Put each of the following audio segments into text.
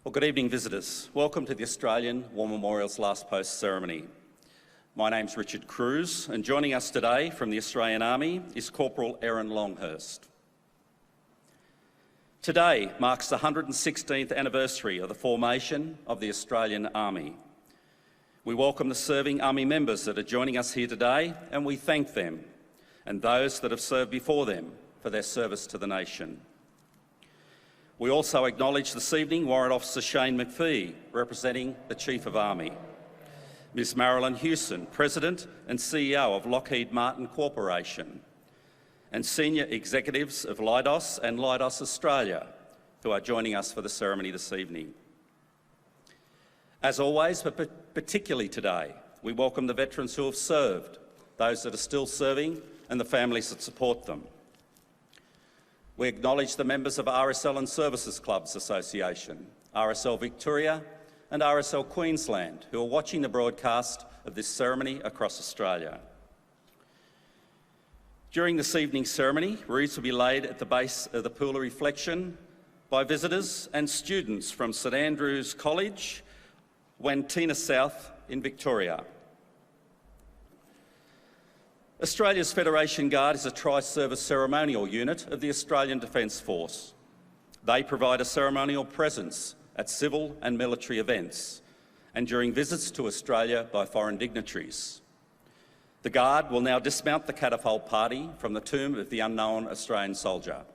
Well, good evening, visitors. Welcome to the Australian War Memorial's Last Post ceremony. My name's Richard Cruz, and joining us today from the Australian Army is Corporal Erin Longhurst. Today marks the 116th anniversary of the formation of the Australian Army. We welcome the serving Army members that are joining us here today, and we thank them and those that have served before them for their service to the nation. We also acknowledge this evening Warrant Officer Shane McPhee, representing the Chief of Army, Ms Marilyn Hewson, President and CEO of Lockheed Martin Corporation, and senior executives of Leidos and Leidos Australia, who are joining us for the ceremony this evening. As always, but particularly today, we welcome the veterans who have served, those that are still serving, and the families that support them. We acknowledge the members of RSL and Services Clubs Association, RSL Victoria and RSL Queensland, who are watching the broadcast of this ceremony across Australia. During this evening's ceremony, wreaths will be laid at the base of the Pool of Reflection by visitors and students from St Andrew's College, Wantina South in Victoria. Australia's Federation Guard is a tri-service ceremonial unit of the Australian Defence Force. They provide a ceremonial presence at civil and military events and during visits to Australia by foreign dignitaries. The Guard will now dismount the catapult party from the tomb of the unknown Australian soldier.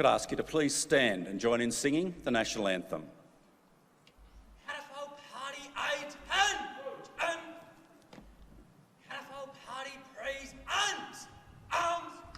Could I ask you to please stand and join in singing the National Anthem. Catafalque Party 8 and Catafalque Party praise and arms.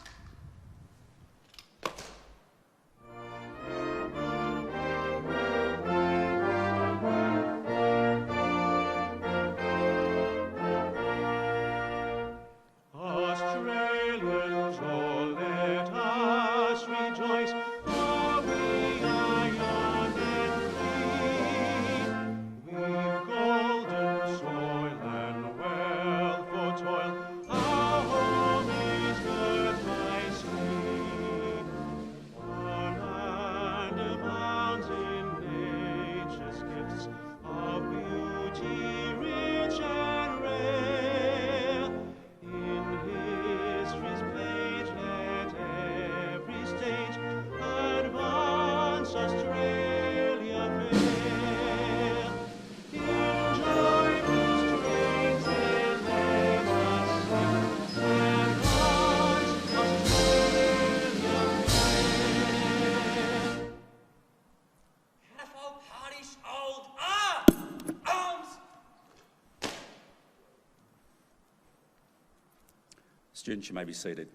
Students, you may be seated.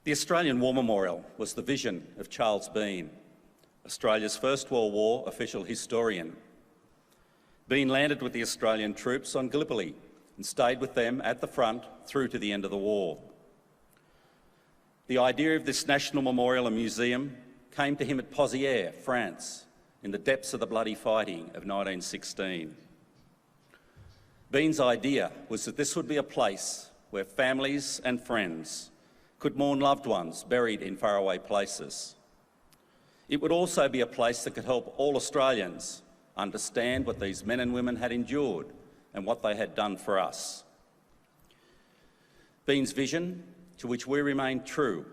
The Australian War Memorial was the vision of Charles Bean, Australia's First World War official historian. Bean landed with the Australian troops on Gallipoli and stayed with them at the front through to the end of the war. The idea of this national memorial and museum came to him at Pozières, France, in the depths of the bloody fighting of 1916. Bean's idea was that this would be a place where families and friends could mourn loved ones buried in faraway places. It would also be a place that could help all Australians understand what these men and women had endured and what they had done for us. Bean's vision, to which we remain true,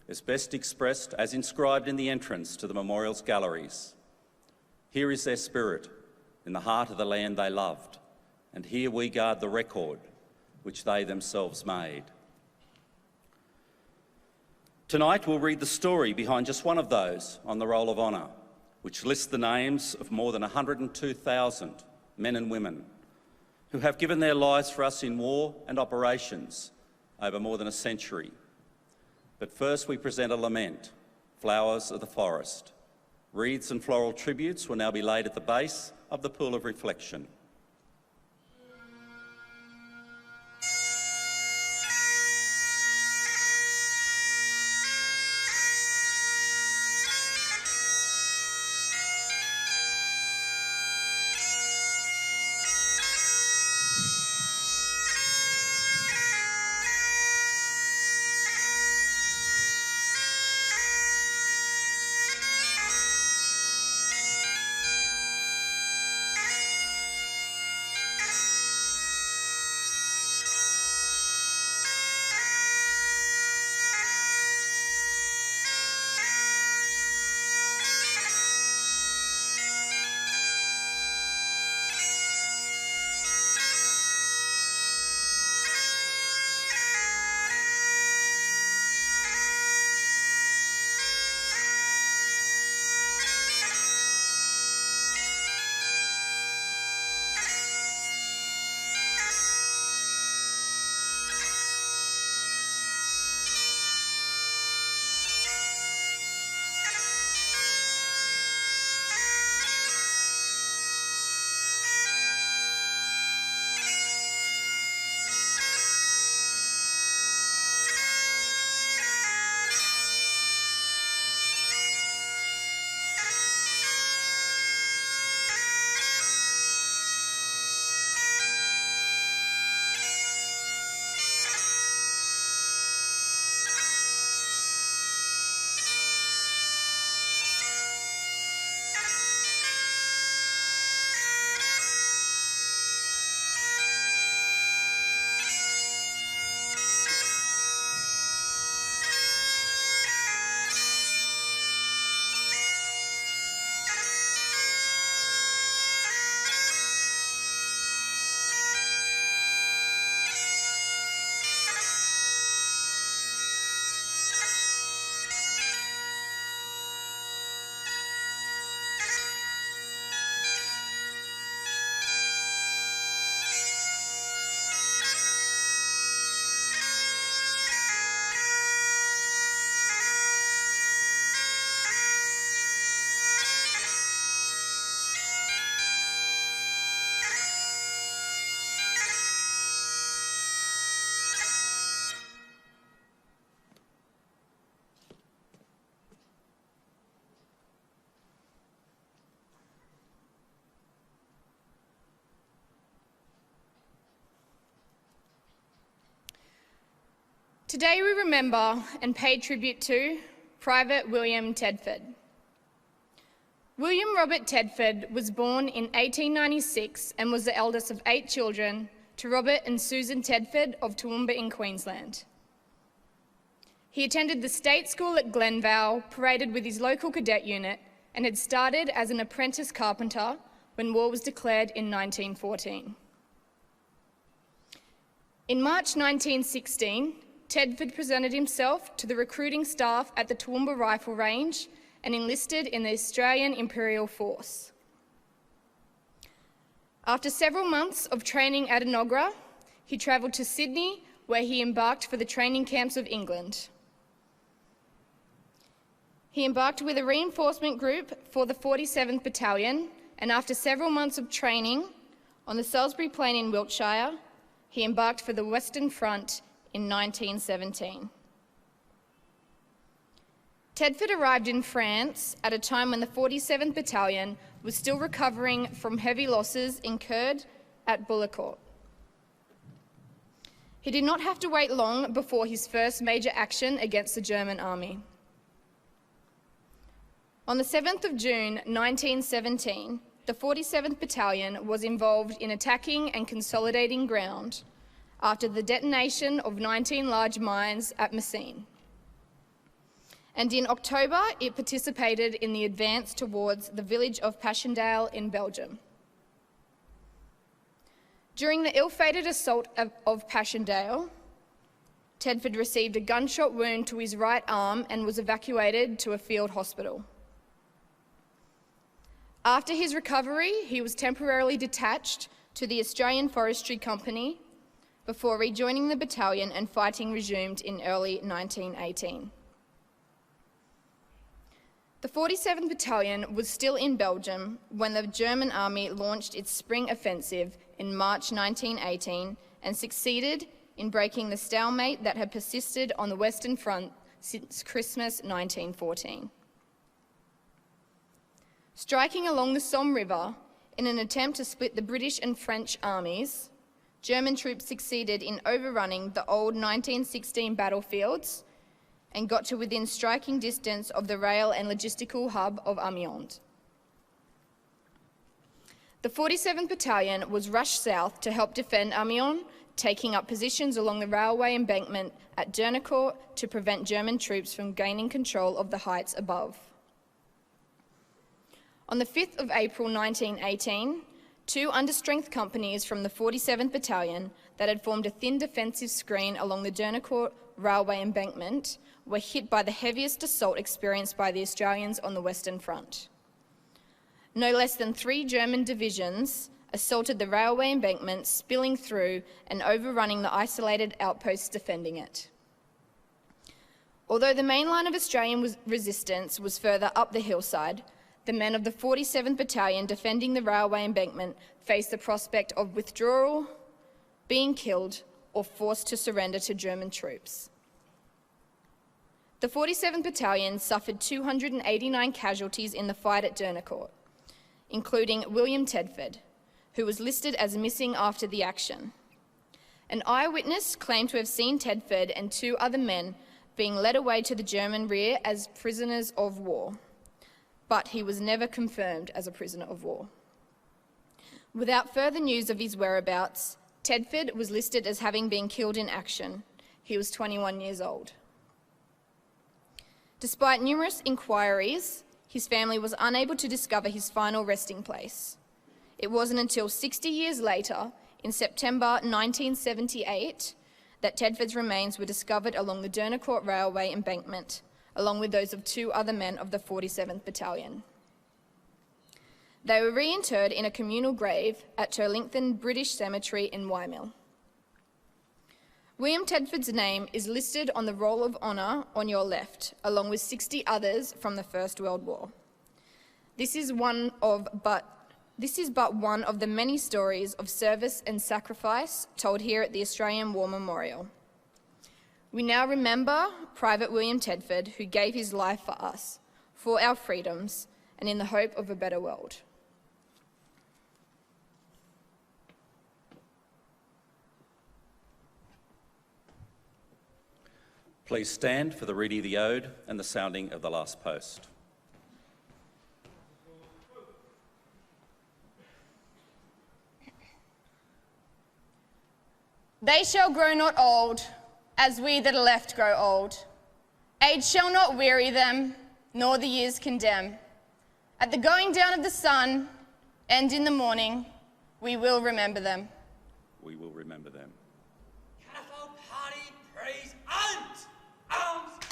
is best expressed as inscribed in the entrance to the memorial's galleries. Here is their spirit, in the heart of the land they loved, and here we guard the record which they themselves made. Tonight we'll read the story behind just one of those on the Roll of Honour, which lists the names of more than 102,000 men and women who have given their lives for us in war and operations over more than a century. But first we present a lament, Flowers of the Forest. Wreaths and floral tributes will now be laid at the base of the pool of reflection. Today we remember and pay tribute to Private William Tedford. William Robert Tedford was born in 1896 and was the eldest of 8 children to Robert and Susan Tedford of Toowoomba in Queensland. He attended the state school at Glenvale, paraded with his local cadet unit, and had started as an apprentice carpenter when war was declared in 1914. In March 1916, Tedford presented himself to the recruiting staff at the Toowoomba Rifle Range and enlisted in the Australian Imperial Force. After several months of training at Enoggera, he travelled to Sydney, where he embarked for the training camps of England. He embarked with a reinforcement group for the 47th Battalion, and after several months of training on the Salisbury Plain in Wiltshire, he embarked for the Western Front in 1917. Tedford arrived in France at a time when the 47th Battalion was still recovering from heavy losses incurred at Bullecourt. He did not have to wait long before his first major action against the German army. On the 7th of June 1917, the 47th Battalion was involved in attacking and consolidating ground after the detonation of 19 large mines at Messines. And in October, it participated in the advance towards the village of Passchendaele in Belgium. During the ill-fated assault of Passchendaele, Tedford received a gunshot wound to his right arm and was evacuated to a field hospital. After his recovery, he was temporarily detached to the Australian Forestry Company before rejoining the battalion, and fighting resumed in early 1918. The 47th Battalion was still in Belgium when the German army launched its spring offensive in March 1918 and succeeded in breaking the stalemate that had persisted on the Western Front since Christmas 1914. Striking along the Somme River in an attempt to split the British and French armies, German troops succeeded in overrunning the old 1916 battlefields and got to within striking distance of the rail and logistical hub of Amiens. The 47th Battalion was rushed south to help defend Amiens, taking up positions along the railway embankment at Dernicourt to prevent German troops from gaining control of the heights above. On the 5th of April 1918, two understrength companies from the 47th Battalion that had formed a thin defensive screen along the Dernicourt railway embankment were hit by the heaviest assault experienced by the Australians on the Western Front. No less than 3 German divisions assaulted the railway embankment, spilling through and overrunning the isolated outposts defending it. Although the main line of Australian resistance was further up the hillside, the men of the 47th Battalion defending the railway embankment faced the prospect of withdrawal, being killed, or forced to surrender to German troops. The 47th Battalion suffered 289 casualties in the fight at Dernicourt, including William Tedford, who was listed as missing after the action. An eyewitness claimed to have seen Tedford and 2 other men being led away to the German rear as prisoners of war, but he was never confirmed as a prisoner of war. Without further news of his whereabouts, Tedford was listed as having been killed in action. He was 21 years old. Despite numerous inquiries, his family was unable to discover his final resting place. It wasn't until 60 years later, in September 1978, that Tedford's remains were discovered along the Dernicourt railway embankment, along with those of 2 other men of the 47th Battalion. They were reinterred in a communal grave at Turlington British Cemetery in Wymille. William Tedford's name is listed on the Roll of Honour on your left, along with 60 others from the First World War. This is but one of the many stories of service and sacrifice told here at the Australian War Memorial. We now remember Private William Tedford, who gave his life for us, for our freedoms, and in the hope of a better world. Please stand for the reading of the Ode and the sounding of the last post. They shall grow not old, as we that are left grow old. Age shall not weary them, nor the years condemn. At the going down of the sun, and in the morning, we will remember them. We will remember them. Catafalque Party, praise arms! Arms!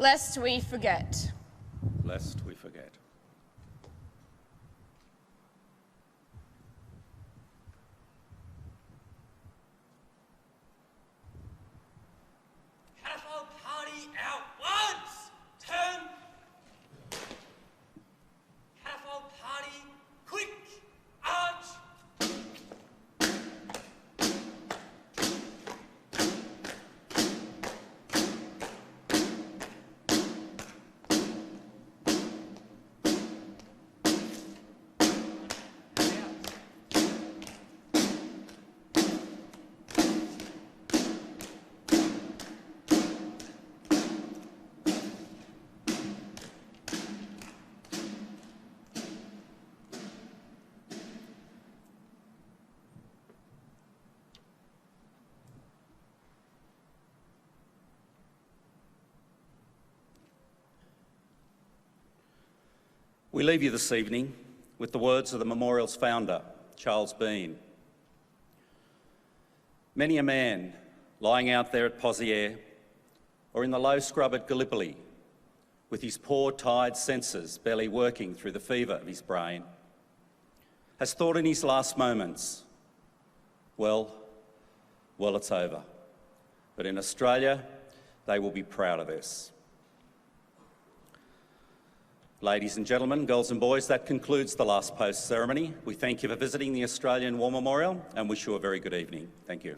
lest we forget. Lest we forget. Catapult party out once! Turn! Catapult party, quick! Arch! We leave you this evening with the words of the memorial's founder, Charles Bean. Many a man lying out there at Pozières or in the low scrub at Gallipoli, with his poor, tired senses barely working through the fever of his brain, has thought in his last moments, well, it's over. But in Australia, they will be proud of this. Ladies and gentlemen, girls and boys, that concludes the last post ceremony. We thank you for visiting the Australian War Memorial and wish you a very good evening. Thank you.